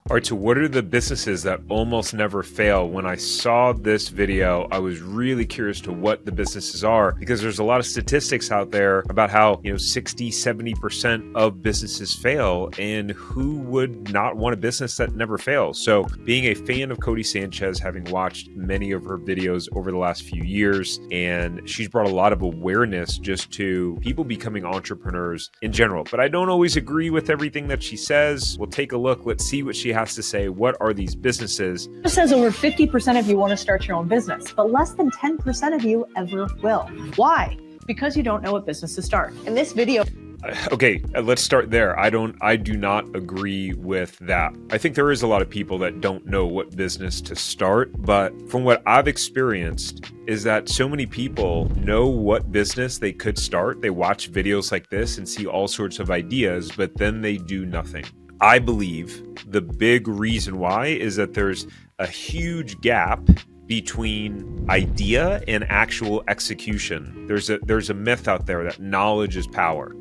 All right, so what are the businesses that almost never fail? When I saw this video, I was really curious to what the businesses are, because there's a lot of statistics out there about how, 60, 70% of businesses fail, and who would not want a business that never fails? So being a fan of Codie Sanchez, having watched many of her videos over the last few years, and she's brought a lot of awareness just to people becoming entrepreneurs in general. But I don't always agree with everything that she says. We'll take a look. Let's see what she has to say. What are these businesses? It says over 50% of you want to start your own business, but less than 10% of you ever will. Why? Because you don't know what business to start. In this video, okay, let's start there. I do not agree with that. I think there is a lot of people that don't know what business to start, but from what I've experienced is that so many people know what business they could start. They watch videos like this and see all sorts of ideas, but then they do nothing. I believe the big reason why is that there's a huge gap between idea and actual execution. There's a myth out there that knowledge is power.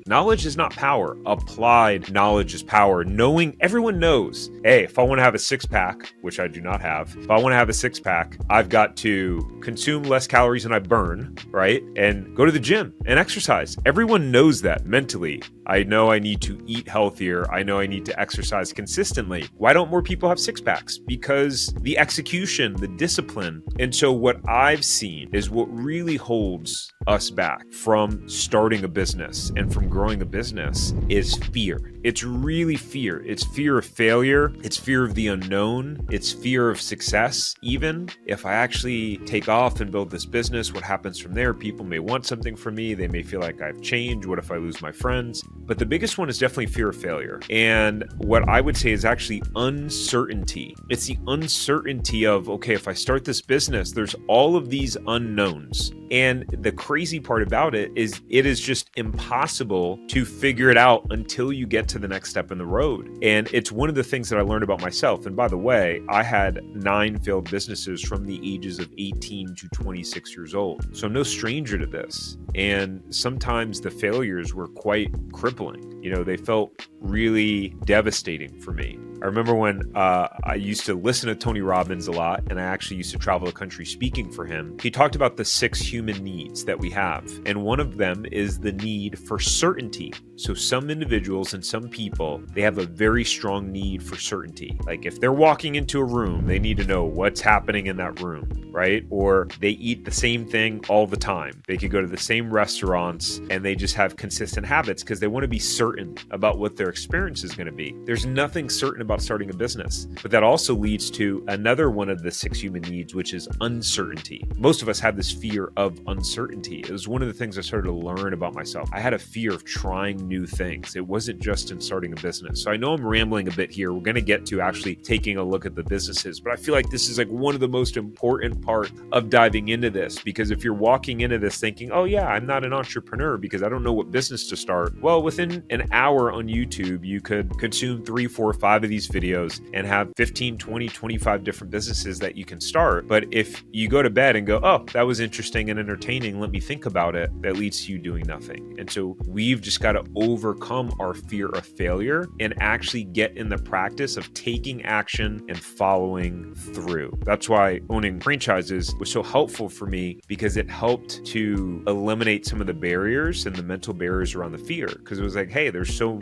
Knowledge is not power. Applied knowledge is power. Knowing, everyone knows, hey, if I want to have a six-pack, which I do not have, if I want to have a six-pack, I've got to consume less calories than I burn, right? And go to the gym and exercise. Everyone knows that mentally. I know I need to eat healthier. I know I need to exercise consistently. Why don't more people have six-packs? Because the execution, the discipline. And so what I've seen is what really holds us back from starting a business and from growing a business is fear. It's really fear. It's fear of failure. It's fear of the unknown. It's fear of success. Even if I actually take off and build this business, what happens from there? People may want something from me. They may feel like I've changed. What if I lose my friends? But the biggest one is definitely fear of failure. And what I would say is actually uncertainty. It's the uncertainty of, okay, if I start this business, there's all of these unknowns. And the crazy part about it is just impossible to figure it out until you get to the next step in the road. And it's one of the things that I learned about myself. And by the way, I had 9 failed businesses from the ages of 18 to 26 years old. So I'm no stranger to this. And sometimes the failures were quite crippling. They felt really devastating for me. I remember when I used to listen to Tony Robbins a lot, and I actually used to travel the country speaking for him. He talked about the 6 human needs that we have. And one of them is the need for certainty. So some individuals and some people, they have a very strong need for certainty. Like if they're walking into a room, they need to know what's happening in that room, right? Or they eat the same thing all the time. They could go to the same restaurants and they just have consistent habits because they want to be certain about what their experience is going to be. There's nothing certain about starting a business, but that also leads to another one of the 6 human needs, which is uncertainty. Most of us have this fear of uncertainty. It was one of the things I started to learn about myself. I had a fear of trying new things. It wasn't just in starting a business. So I know I'm rambling a bit here. We're going to get to actually taking a look at the businesses, but I feel like this is like one of the most important part of diving into this, because if you're walking into this thinking, oh yeah, I'm not an entrepreneur because I don't know what business to start. Well, within an hour on YouTube, you could consume 3, 4, 5 of these videos and have 15, 20, 25 different businesses that you can start. But if you go to bed and go, oh, that was interesting and entertaining, let me think about it, that leads to you doing nothing. And so we've just got to overcome our fear of failure and actually get in the practice of taking action and following through. That's why owning franchises was so helpful for me, because it helped to eliminate some of the barriers and the mental barriers around the fear. Because it was like, hey, there's so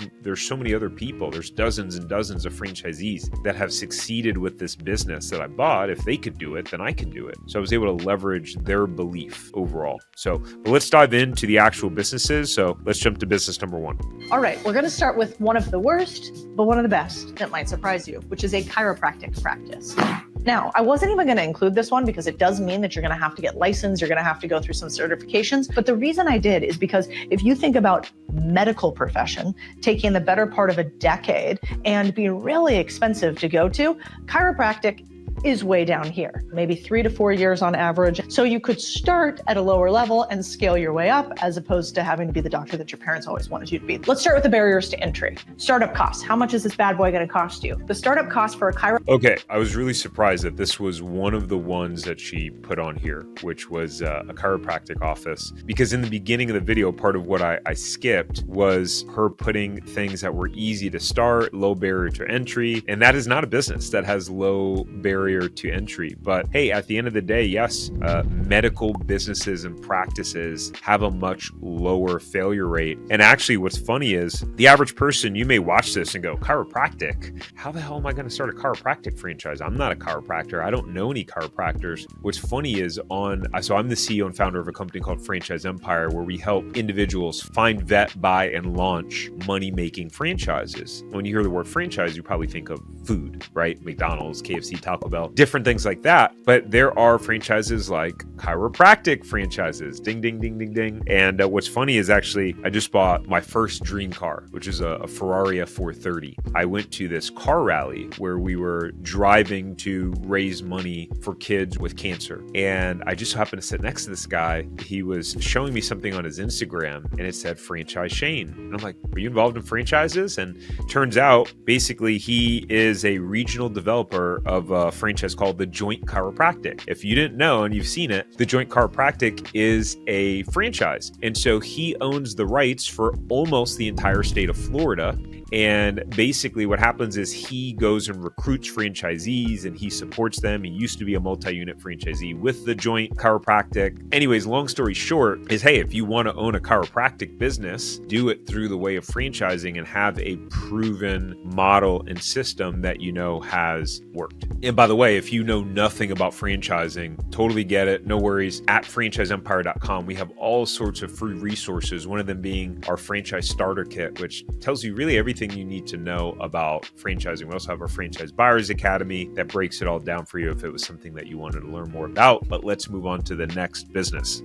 many other people. There's dozens and dozens of franchisees that have succeeded with this business that I bought. If they could do it, then I can do it. So I was able to leverage their belief overall. But let's dive into the actual businesses. So let's jump to business number 1. all right, we're going to start with one of the worst, but one of the best that might surprise you, which is a chiropractic practice. Now, I wasn't even going to include this one because it does mean that you're going to have to get licensed. You're going to have to go through some certifications. But the reason I did is because if you think about medical profession taking the better part of a decade and being really expensive to go to, chiropractic is way down here, maybe 3 to 4 years on average. So you could start at a lower level and scale your way up as opposed to having to be the doctor that your parents always wanted you to be. Let's start with the barriers to entry. Startup costs. How much is this bad boy going to cost you? The startup cost for a chiropractor. Okay, I was really surprised that this was one of the ones that she put on here, which was a chiropractic office. Because in the beginning of the video, part of what I skipped was her putting things that were easy to start, low barrier to entry. And that is not a business that has low barrier to entry. But hey, at the end of the day, yes, medical businesses and practices have a much lower failure rate. And actually, what's funny is the average person, you may watch this and go, chiropractic? How the hell am I going to start a chiropractic franchise? I'm not a chiropractor. I don't know any chiropractors. What's funny is so I'm the CEO and founder of a company called Franchise Empire, where we help individuals find, vet, buy, and launch money-making franchises. When you hear the word franchise, you probably think of food, right? McDonald's, KFC, Taco Bell, different things like that. But there are franchises like chiropractic franchises. Ding, ding, ding, ding, ding. And what's funny is actually, I just bought my first dream car, which is a Ferrari F430. I went to this car rally where we were driving to raise money for kids with cancer. And I just happened to sit next to this guy. He was showing me something on his Instagram and it said Franchise Shane. And I'm like, are you involved in franchises? And turns out basically he is a regional developer of a franchise called The Joint Chiropractic. If you didn't know and you've seen it, The Joint Chiropractic is a franchise. And so he owns the rights for almost the entire state of Florida. And basically what happens is he goes and recruits franchisees and he supports them. He used to be a multi-unit franchisee with The Joint Chiropractic. Anyways, long story short is, hey, if you want to own a chiropractic business, do it through the way of franchising and have a proven model and system that you know has worked. And by the way, if you know nothing about franchising, totally get it. No worries. At franchiseempire.com, we have all sorts of free resources. One of them being our franchise starter kit, which tells you really everything you need to know about franchising. We also have our Franchise Buyers Academy that breaks it all down for you if it was something that you wanted to learn more about. But let's move on to the next business.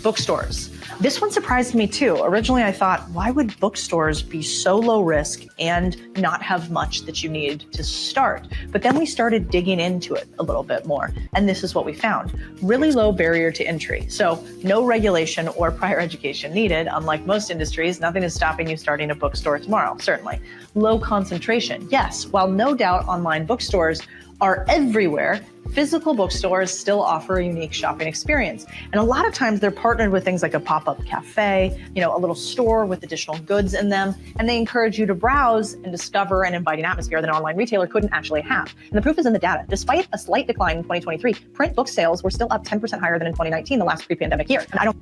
Bookstores. This one surprised me too. Originally, I thought, why would bookstores be so low risk and not have much that you need to start? But then we started digging into it a little bit more. And this is what we found. Really low barrier to entry. So no regulation or prior education needed. Unlike most industries, nothing is stopping you starting a bookstore tomorrow, certainly. Low concentration. Yes, while no doubt online bookstores are everywhere, physical bookstores still offer a unique shopping experience. And a lot of times they're partnered with things like a pop-up cafe, a little store with additional goods in them. And they encourage you to browse and discover an inviting atmosphere that an online retailer couldn't actually have. And the proof is in the data. Despite a slight decline in 2023, print book sales were still up 10% higher than in 2019, the last pre-pandemic year. And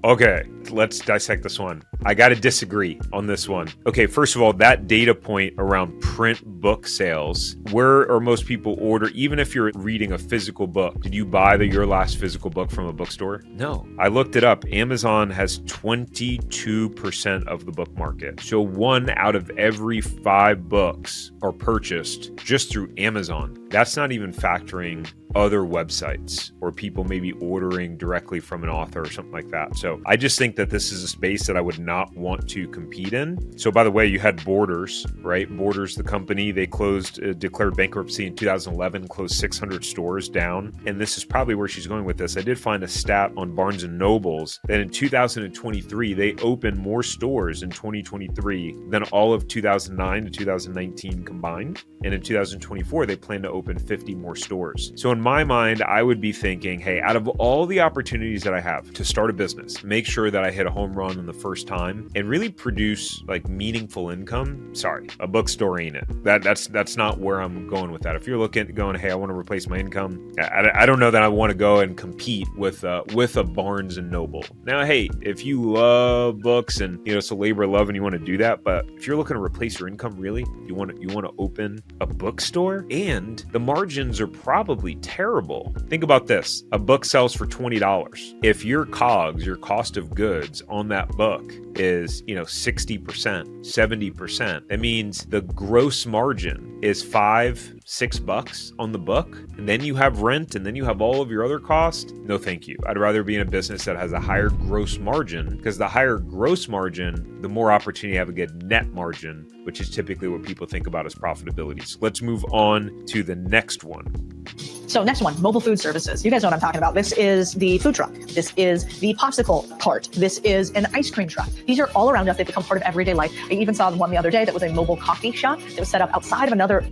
Okay, let's dissect this one. I got to disagree on this one. Okay, first of all, that data point around print book sales, where are most people order, even if you're reading a physical book? Did you buy your last physical book from a bookstore? No. I looked it up. Amazon has 22% of the book market. So 1 out of every 5 books are purchased just through Amazon. That's not even factoring other websites or people maybe ordering directly from an author or something like that. So I just think that this is a space that I would not want to compete in. So by the way, you had Borders, right? Borders, the company, they declared bankruptcy in 2011, closed 600 stores down. And this is probably where she's going with this. I did find a stat on Barnes & Noble's that in 2023, they opened more stores in 2023 than all of 2009 to 2019 combined. And in 2024, they plan to open 50 more stores. So in my mind, I would be thinking, hey, out of all the opportunities that I have to start a business, make sure that I hit a home run in the first time and really produce like meaningful income. Sorry, a bookstore ain't it. That's not where I'm going with that. If you're going, hey, I want to replace my income, I don't know that I want to go and compete with a Barnes and Noble. Now, hey, if you love books and it's a labor of love and you want to do that, but if you're looking to replace your income, really, you want to open a bookstore, and the margins are probably terrible. Think about this. A book sells for $20. If your COGS, your cost of goods on that book is, 60%, 70%, that means the gross margin is $5-6 on the book, and then you have rent, and then you have all of your other costs, no thank you. I'd rather be in a business that has a higher gross margin, because the higher gross margin, the more opportunity you have to get net margin, which is typically what people think about as profitability. So let's move on to the next one. So next one, mobile food services. You guys know what I'm talking about. This is the food truck. This is the popsicle cart. This is an ice cream truck. These are all around us. They've become part of everyday life. I even saw one the other day that was a mobile coffee shop that was set up outside of another.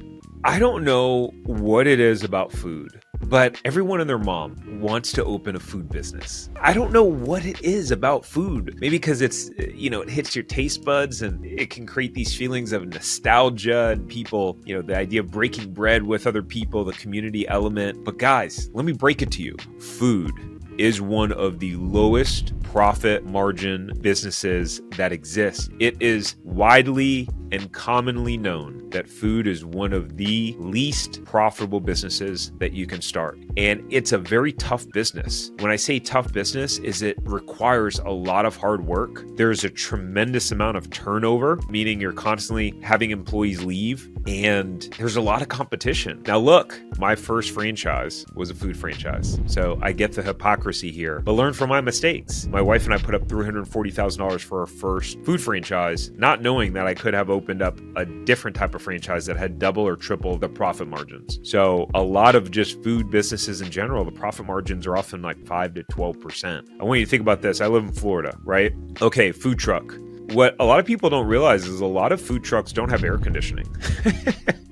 I don't know what it is about food, but everyone and their mom wants to open a food business. I don't know what it is about food. Maybe because it's, it hits your taste buds and it can create these feelings of nostalgia and people, the idea of breaking bread with other people, the community element. But guys, let me break it to you. Food is one of the lowest profit margin businesses that exist. It is widely and commonly known that food is one of the least profitable businesses that you can start. And it's a very tough business. When I say tough business, is it requires a lot of hard work. There's a tremendous amount of turnover, meaning you're constantly having employees leave, and there's a lot of competition. Now look, my first franchise was a food franchise. So I get the hypocrisy here, but learn from my mistakes. My wife and I put up $340,000 for our first food franchise, not knowing that I could have opened up a different type of franchise that had double or triple the profit margins. So a lot of just food businesses in general, the profit margins are often like 5 to 12%. I want you to think about this. I live in Florida, right? Okay, food truck. What a lot of people don't realize is a lot of food trucks don't have air conditioning.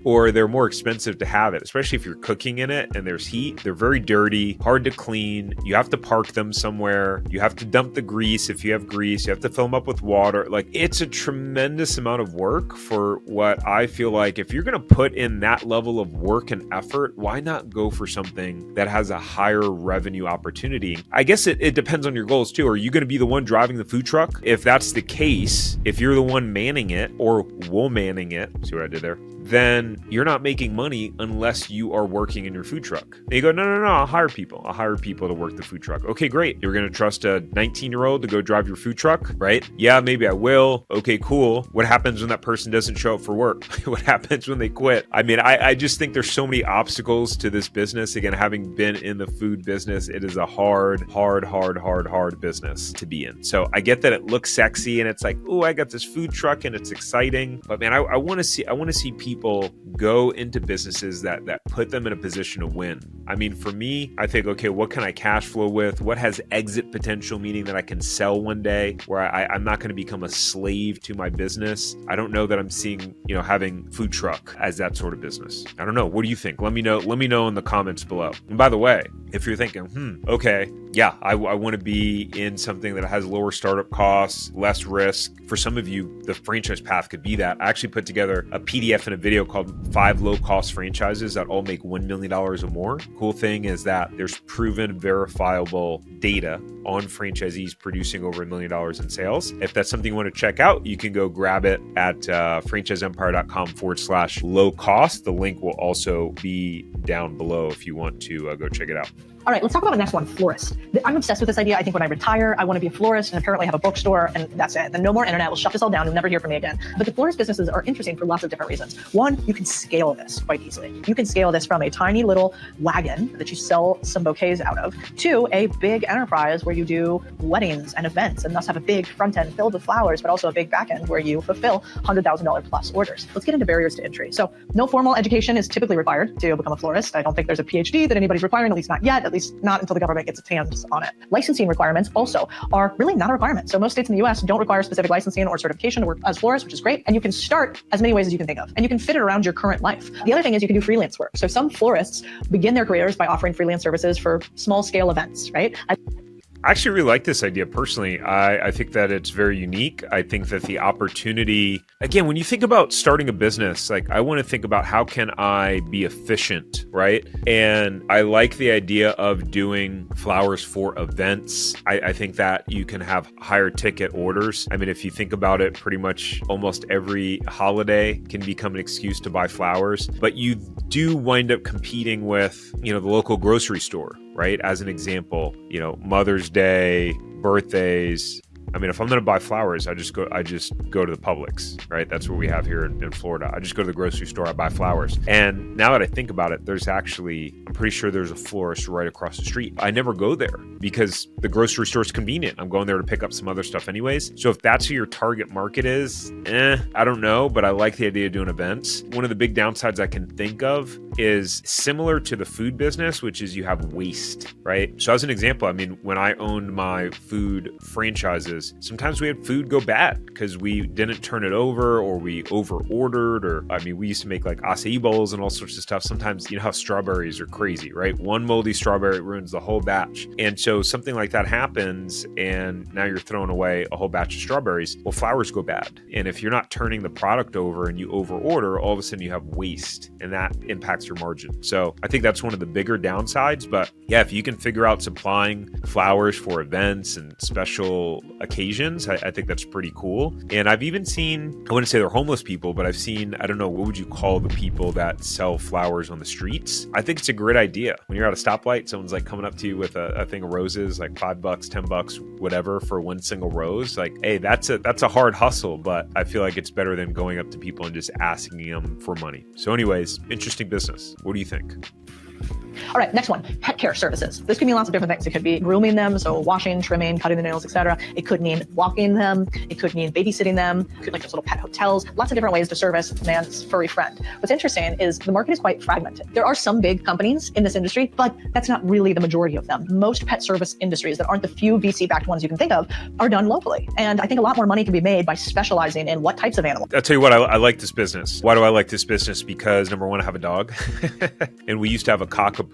Or they're more expensive to have it, especially if you're cooking in it and there's heat. They're very dirty, hard to clean. You have to park them somewhere. You have to dump the grease if you have grease. You have to fill them up with water. Like, it's a tremendous amount of work for what I feel like if you're going to put in that level of work and effort, why not go for something that has a higher revenue opportunity? I guess it depends on your goals too. Are you going to be the one driving the food truck? If that's the case, if you're the one manning it or womanning it, see what I did there? Then you're not making money unless you are working in your food truck. And you go, no, I'll hire people. I'll hire people to work the food truck. Okay, great. You're going to trust a 19-year-old to go drive your food truck, right? Yeah, maybe I will. Okay, cool. What happens when that person doesn't show up for work? What happens when they quit? I mean, I just think there's so many obstacles to this business. Again, having been in the food business, it is a hard business to be in. So I get that it looks sexy and it's like, oh, I got this food truck and it's exciting. But man, I want to see people go into businesses that put them in a position to win. I mean, for me, I think, okay, what can I cash flow with? What has exit potential, meaning that I can sell one day where I'm not going to become a slave to my business? I don't know that I'm seeing, having food truck as that sort of business. I don't know. What do you think? Let me know in the comments below. And by the way, if you're thinking, okay, yeah, I want to be in something that has lower startup costs, less risk. For some of you, the franchise path could be that. I actually put together a PDF and a video called 5 low-cost franchises that all make $1 million or more. Cool thing is that there's proven, verifiable data on franchisees producing over $1 million in sales. If that's something you want to check out, you can go grab it at franchiseempire.com/low cost. The link will also be down below if you want to go check it out. All right, let's talk about the next one, Florist. I'm obsessed with this idea. I think when I retire, I want to be a florist and apparently have a bookstore, and that's it. Then no more internet. We'll shut this all down. You'll never hear from me again. But the florist businesses are interesting for lots of different reasons. One, you can scale this quite easily. You can scale this from a tiny little wagon that you sell some bouquets out of to a big enterprise where you do weddings and events and thus have a big front end filled with flowers, but also a big back end where you fulfill $100,000 plus orders. Let's get into barriers to entry. So no formal education is typically required to become a florist. I don't think there's a PhD that anybody's requiring, at least not yet, at least not until the government gets its hands on it. Licensing requirements also are really not a requirement. So most states in the US don't require specific licensing or certification to work as florists, which is great. And you can start as many ways as you can think of. And you can fit it around your current life. The other thing is you can do freelance work. So some florists begin their careers by offering freelance services for small scale events, right? I actually really like this idea personally. I think that it's very unique. I think that the opportunity, again, when you think about starting a business, like I want to think about how can I be efficient, right? And I like the idea of doing flowers for events. I think that you can have higher ticket orders. I mean, if you think about it, pretty much almost every holiday can become an excuse to buy flowers, but you do wind up competing with, the local grocery store, right? As an example, Mother's Day, birthdays, I mean, if I'm going to buy flowers, I just go to the Publix, right? That's what we have here in Florida. I just go to the grocery store, I buy flowers. And now that I think about it, I'm pretty sure there's a florist right across the street. I never go there because the grocery store is convenient. I'm going there to pick up some other stuff anyways. So if that's who your target market is, I don't know, but I like the idea of doing events. One of the big downsides I can think of is similar to the food business, which is you have waste, right? So as an example, I mean, when I owned my food franchises, sometimes we had food go bad because we didn't turn it over or we over ordered, or I mean, we used to make like acai bowls and all sorts of stuff. Sometimes, you know how strawberries are crazy, right? One moldy strawberry ruins the whole batch. And so something like that happens and now you're throwing away a whole batch of strawberries. Well, flowers go bad. And if you're not turning the product over and you over order, all of a sudden you have waste and that impacts your margin. So I think that's one of the bigger downsides. But yeah, if you can figure out supplying flowers for events and special occasions, I think that's pretty cool. And I've even seen, I wouldn't say they're homeless people, but I've seen, I don't know, what would you call the people that sell flowers on the streets? I think it's a great idea. When you're at a stoplight, someone's like coming up to you with a thing of roses, like $5, $10, whatever for one single rose. Like, hey, that's a hard hustle, but I feel like it's better than going up to people and just asking them for money. So anyways, interesting business. What do you think? All right, next one, pet care services. This could mean lots of different things. It could be grooming them, so washing, trimming, cutting the nails, etc. It could mean walking them. It could mean babysitting them. It could like those little pet hotels. Lots of different ways to service man's furry friend. What's interesting is the market is quite fragmented. There are some big companies in this industry, but that's not really the majority of them. Most pet service industries that aren't the few VC-backed ones you can think of are done locally. And I think a lot more money can be made by specializing in what types of animals. I'll tell you what, I like this business. Why do I like this business? Because number one, I have a dog and we used to have a cockapoo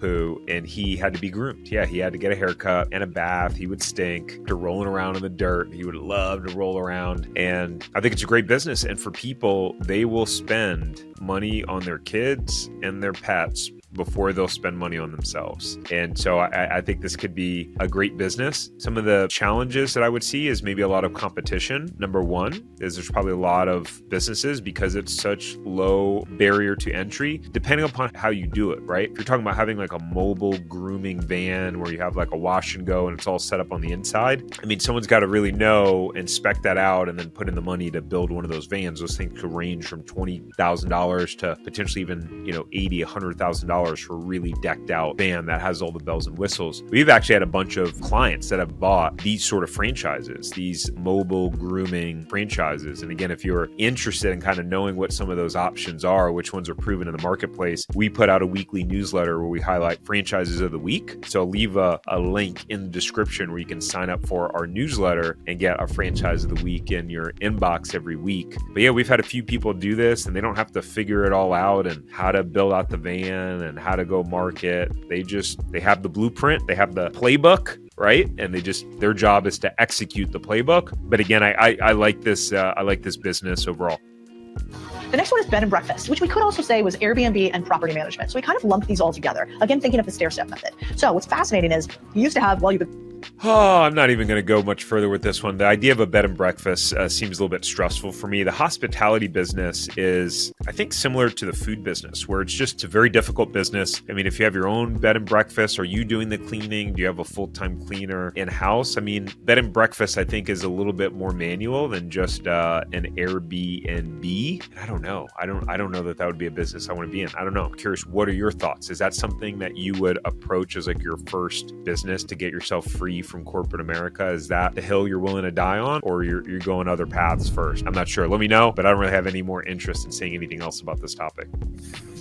and he had to be groomed. Yeah, he had to get a haircut and a bath. He would stink after rolling around in the dirt. He would love to roll around. And I think it's a great business. And for people, they will spend money on their kids and their pets before they'll spend money on themselves. And so I think this could be a great business. Some of the challenges that I would see is maybe a lot of competition. Number one is there's probably a lot of businesses because it's such low barrier to entry, depending upon how you do it, right? If you're talking about having like a mobile grooming van where you have like a wash and go and it's all set up on the inside, I mean, someone's got to really know and spec that out and then put in the money to build one of those vans. Those things could range from $20,000 to potentially even, $80,000, $100,000 for a really decked out van that has all the bells and whistles. We've actually had a bunch of clients that have bought these sort of franchises, these mobile grooming franchises. And again, if you're interested in kind of knowing what some of those options are, which ones are proven in the marketplace, we put out a weekly newsletter where we highlight franchises of the week. So I'll leave a link in the description where you can sign up for our newsletter and get a franchise of the week in your inbox every week. But yeah, we've had a few people do this and they don't have to figure it all out and how to build out the van and how to go market. They have the blueprint, they have the playbook, right? And their job is to execute the playbook. But again, I like this business overall. The next one is bed and breakfast, which we could also say was Airbnb and property management. So we kind of lumped these all together. Again, thinking of the stair-step method. So what's fascinating is you used to have, I'm not even going to go much further with this one. The idea of a bed and breakfast seems a little bit stressful for me. The hospitality business is, I think, similar to the food business, where it's just a very difficult business. I mean, if you have your own bed and breakfast, are you doing the cleaning? Do you have a full-time cleaner in-house? I mean, bed and breakfast, I think, is a little bit more manual than just an Airbnb. And I don't know. I don't know that would be a business I want to be in. I don't know. I'm curious, what are your thoughts? Is that something that you would approach as like your first business to get yourself free from corporate America? Is that the hill you're willing to die on, or you're going other paths first? I'm not sure. Let me know, but I don't really have any more interest in saying anything else about this topic.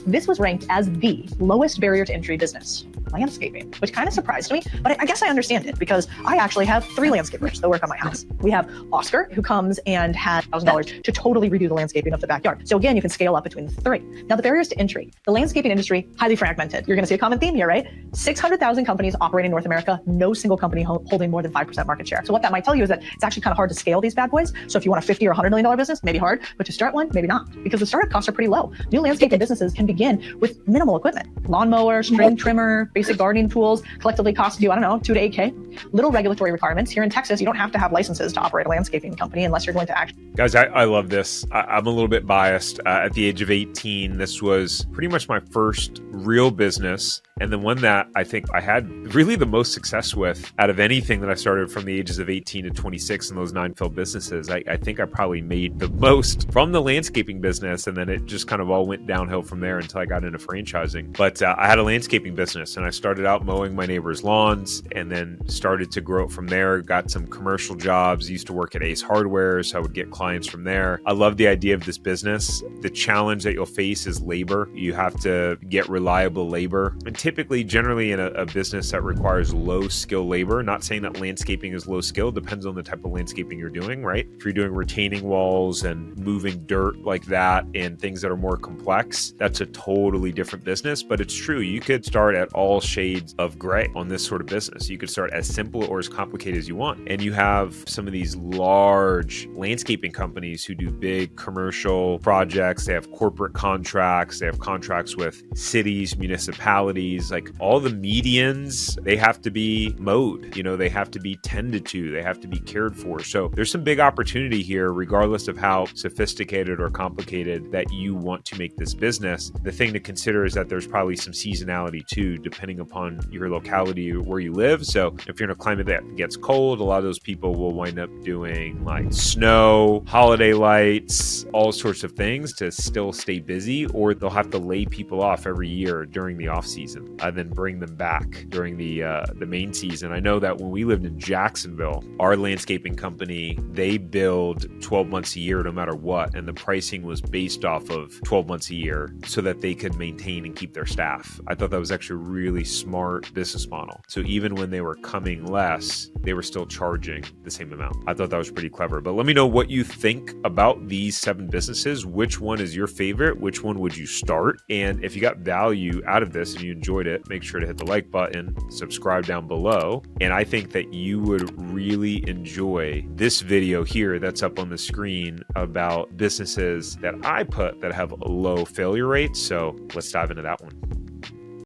This was ranked as the lowest barrier to entry business, landscaping, which kind of surprised me, but I guess I understand it because I actually have 3 landscapers that work on my house. We have Oscar, who comes and has $1,000 to totally redo the landscaping of the backyard. So again, you can scale up between the 3. Now, the barriers to entry, the landscaping industry, highly fragmented. You're going to see a common theme here, right? 600,000 companies operating in North America, no single company holding more than 5% market share. So what that might tell you is that it's actually kind of hard to scale these bad boys. So if you want a $50 or $100 million business, maybe hard, but to start one, maybe not, because the startup costs are pretty low. New landscaping businesses can begin with minimal equipment, lawnmower, string trimmer, basic gardening tools collectively cost you, I don't know, 2 to 8K. Little regulatory requirements. Here in Texas, you don't have to have licenses to operate a landscaping company unless you're going to actually. Guys, I love this. I'm a little bit biased. At the age of 18, this was pretty much my first real business, and the one that I think I had really the most success with out of anything that I started from the ages of 18 to 26 in those 9 failed businesses. I think I probably made the most from the landscaping business, and then it just kind of all went downhill from there until I got into franchising. But I had a landscaping business, and I started out mowing my neighbors' lawns, and then started to grow it from there. Got some commercial jobs, used to work at Ace Hardware, so I would get clients from there. I love the idea of this business. The challenge that you'll face is labor. You have to get reliable labor, and typically, generally in a business that requires low skill labor, not saying that landscaping is low skill, depends on the type of landscaping you're doing, right? If you're doing retaining walls and moving dirt like that and things that are more complex, that's a totally different business. But it's true, you could start at all shades of gray on this sort of business. You could start as simple or as complicated as you want. And you have some of these large landscaping companies who do big commercial projects. They have corporate contracts. They have contracts with cities, municipalities, like all the medians, they have to be mowed, they have to be tended to, they have to be cared for. So there's some big opportunity here, regardless of how sophisticated or complicated that you want to make this business. The thing to consider is that there's probably some seasonality too, depending upon your locality where you live. So if you're in a climate that gets cold, a lot of those people will wind up doing like snow, holiday lights, all sorts of things to still stay busy, or they'll have to lay people off every year during the off season and then bring them back during the main season. I know that when we lived in Jacksonville, our landscaping company, they billed 12 months a year no matter what, and the pricing was based off of 12 months a year so that they could maintain and keep their staff. I thought that was actually a really smart business model. So even when they were coming less, they were still charging the same amount. I thought that was pretty clever. But let me know what you think about these 7 businesses. Which one is your favorite? Which one would you start? And if you got value out of this and you enjoyed it, make sure to hit the like button, subscribe down below. And I think that you would really enjoy this video here that's up on the screen about businesses that I put that have low failure rates. So let's dive into that one.